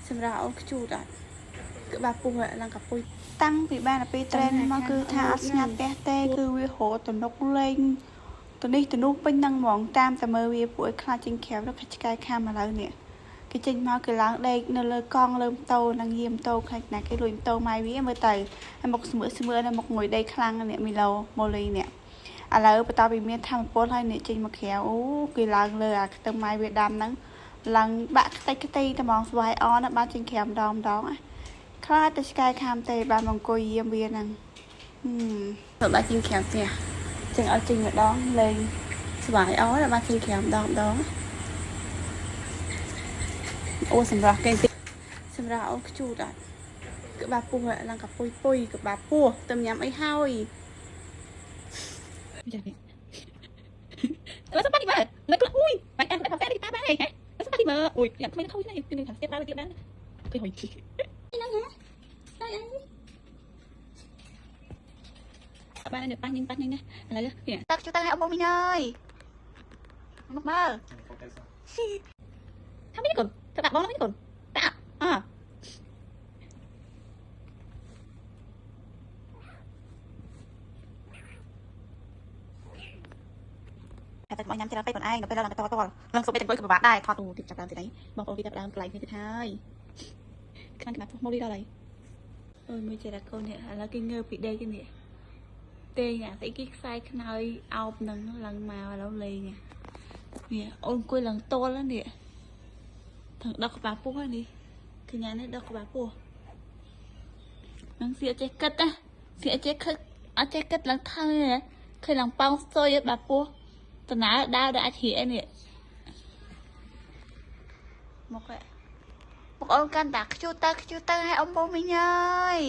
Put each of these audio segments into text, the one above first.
សម្រាប់អូនខ្ជូតអត់គឺបាពុះឡើងកាពុយតាំងពីបានទៅត្រេនមកគឺថាអត់ស្ងាត់ផ្ទះទេគឺវារត់ទៅនុកលេងទៅនេះទៅនោះពេញហ្នឹងហ្មងតាមតែមើលវាពួកឲ្យខ្លាចចេញក្រៅទៅខិចឆ្កែខាំឥឡូវនេះគេចេញមកគេឡើងដេកនៅលើកង់លើម៉ូតូនឹងយាមម៉ូតូខ្លាចណាគេលួចម៉ូតូម៉ៃវាមើលទៅហើយមកស្មើនៅមកងុយដីខ្លាំងនេះមីឡូម៉ូលីនេះឥឡូវបន្តពីមានធម្មពលហើយនេះចេញមកក្រៅអូគេឡើងលើអាខ្ទឹមម៉ៃវាដាំហ្នឹងឡើងបាក់ខ្ទេចខ្ទីតែហ្មងស្វាយអនបានចេញក្រៅម្ដងខ្លាចតែឆ្កែខាំទេបានមកអង្គុយយាមវាហ្នឹងទៅបាច់ចេញក្រៅផ្ទះចឹងឲ្យចេញម្ដងលេងស្វាយអនបានចេញក្រៅម្ដងអូសម្រាប់គេសម្រាប់អូនខ្ជូតអត់គឺបាពុះឡើងកាពុយគឺបាពោះទៅញ៉ាំអីហើយចានេះអើសប៉ាទីមើលមិនក្លុយបាច់អានតែផាហ្វេទីប៉ាបាយហ៎សប៉ាទីមើលអូយយ៉ាងថ្មីថយនេះគឺនឹងថាស្ទាបដល់ទៀតដែរគឺហុយហ្នឹងហ៎តែអីបាននេះប៉ាញ់ណាឥឡូវនេះតាខ្ជូតទៅឲ្យអ៊ំមីនអើយមកមើលថាមីកូនទៅដាក់បងមីកូនតាតែមកញ៉ាំច្រើនពេកខ្លួនឯងនៅពេលឡើងតឡើងសុំទៅអង្គុយក៏ពិបាកដែរថតទូទីចាប់ដើមទីនេះបងប្អូនទីចាប់ដើមកន្លែងនេះទៀតហើយខ្លាំងខ្នាតពុះមកលីដល់ហើយអើយមើលចេះតែកូននេះឥឡូវគេងើពីដេកគេនេះទេញ៉ាស្អីគេខ្សែខ្នើយអោបនឹងឡើងមកឥឡូវលេងនេះអូនអង្គុយឡើងតលនេះថងដកក្បាលពោះនេះគឺញ៉ានេះដកក្បាលពោះនឹងសៀចេះគិតណាសៀចេះគិតអត់ចេះគិតឡើងថើឃើញឡើងប៉ោងសុយបាពោះតើដើរដល់អាចហៀនេះមកអូនកាន់តាខ្ជូតទៅឲ្យអ៊ំបងមីងអើយ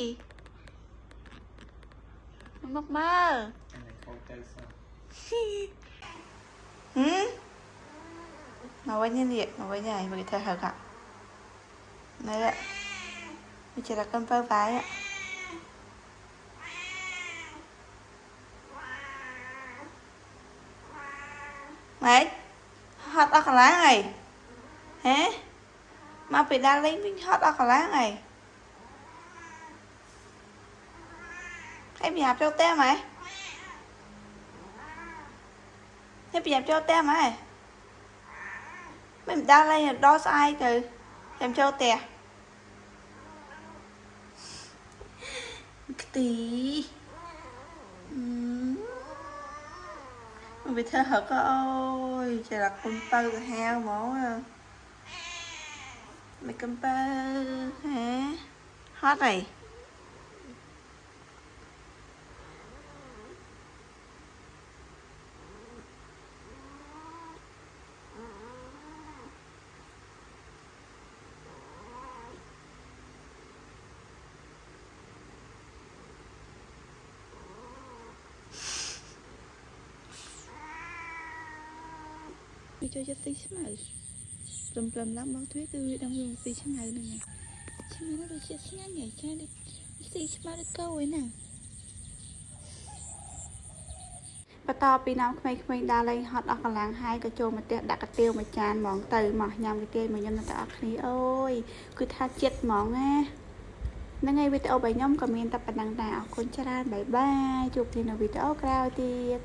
មកមើលមកវិញនេះមកវិញហើយមកធ្វើហើកនេះវាជារកកំពើវាយម៉េចហត់អស់កន្លងហើយហេមកពីដាល់លេងវិញហត់អស់កន្លងហើយហើយប្រញាប់ចូលផ្ទះម៉េចហើយប្រញាប់ចូលផ្ទះម៉េចមិនដាល់លេងដល់ស្អែកទៅចាំចូលផ្ទះខ្ទីវាធ្វើហឹកអូយចេះតែកំពៅទៅហាវហ្មងមិនកំពៅហ៎ហត់ហើយវាចូលចិត្តទីស្មៅព្រមឡើងបងទ្វាគឺវាដឹងវាទីស្មៅហ្នឹងឆ្ងាញ់ដូចជាឆ្ងាញ់ចាទីស្មៅកោឯណាបន្តពីណាំក្មេងៗដើរលេងហត់អស់កម្លាំងហើយក៏ចូលមកផ្ទះដាក់កាទៀវមួយចានហ្មងទៅមកញ៉ាំកាទៀវមួយញ៉ាំទៅអស់គ្នាអូយគឺថាចិត្តហ្មងណាហ្នឹងហើយវីដេអូរបស់ខ្ញុំក៏មានតែប៉ុណ្្នឹងដែរអរគុណច្រើនបាយបាយជួបគ្នានៅវីដេអូក្រោយទៀត